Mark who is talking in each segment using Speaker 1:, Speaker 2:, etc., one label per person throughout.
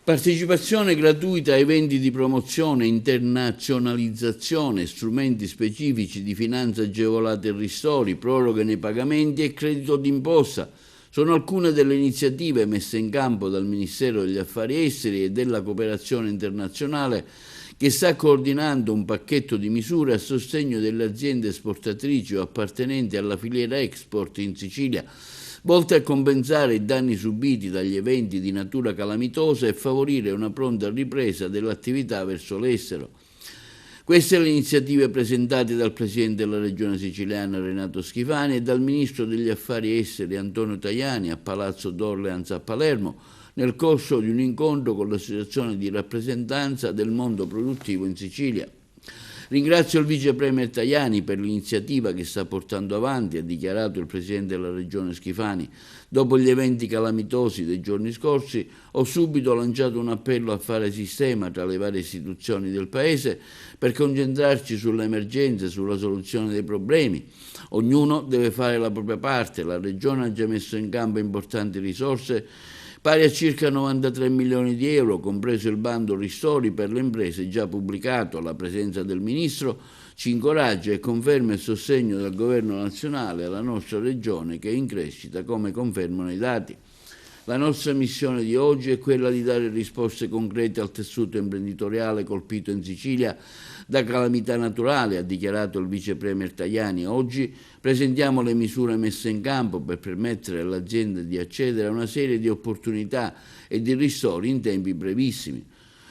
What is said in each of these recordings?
Speaker 1: Partecipazione gratuita a eventi di promozione, internazionalizzazione, strumenti specifici di finanza agevolata e ristori, proroghe nei pagamenti e credito d'imposta. Sono alcune delle iniziative messe in campo dal Ministero degli Affari Esteri e della Cooperazione Internazionale che sta coordinando un pacchetto di misure a sostegno delle aziende esportatrici o appartenenti alla filiera export in Sicilia, volte a compensare i danni subiti dagli eventi di natura calamitosa e favorire una pronta ripresa dell'attività verso l'estero. Queste le iniziative presentate dal Presidente della Regione Siciliana Renato Schifani e dal Ministro degli Affari Esteri Antonio Tajani a Palazzo d'Orleans a Palermo, nel corso di un incontro con l'Associazione di rappresentanza del mondo produttivo in Sicilia. Ringrazio il Vice Premier Tajani per l'iniziativa che sta portando avanti, ha dichiarato il Presidente della Regione Schifani. Dopo gli eventi calamitosi dei giorni scorsi ho subito lanciato un appello a fare sistema tra le varie istituzioni del Paese per concentrarci sulle emergenze, sulla soluzione dei problemi. Ognuno deve fare la propria parte, la Regione ha già messo in campo importanti risorse pari a circa 93 milioni di euro, compreso il bando ristori per le imprese già pubblicato. La presenza del Ministro ci incoraggia e conferma il sostegno del Governo nazionale alla nostra Regione che è in crescita, come confermano i dati. La nostra missione di oggi è quella di dare risposte concrete al tessuto imprenditoriale colpito in Sicilia da calamità naturali, ha dichiarato il Vice Premier Tajani. Oggi presentiamo le misure messe in campo per permettere alle aziende di accedere a una serie di opportunità e di ristori in tempi brevissimi.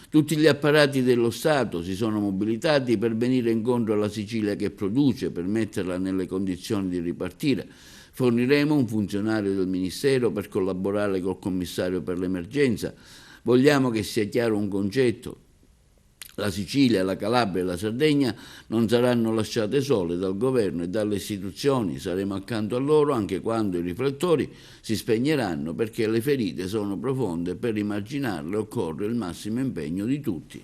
Speaker 1: Tutti gli apparati dello Stato si sono mobilitati per venire incontro alla Sicilia che produce, per metterla nelle condizioni di ripartire. Forniremo un funzionario del Ministero per collaborare col Commissario per l'emergenza. Vogliamo che sia chiaro un concetto. La Sicilia, la Calabria e la Sardegna non saranno lasciate sole dal Governo e dalle istituzioni. Saremo accanto a loro anche quando i riflettori si spegneranno, perché le ferite sono profonde e per rimarginarle occorre il massimo impegno di tutti.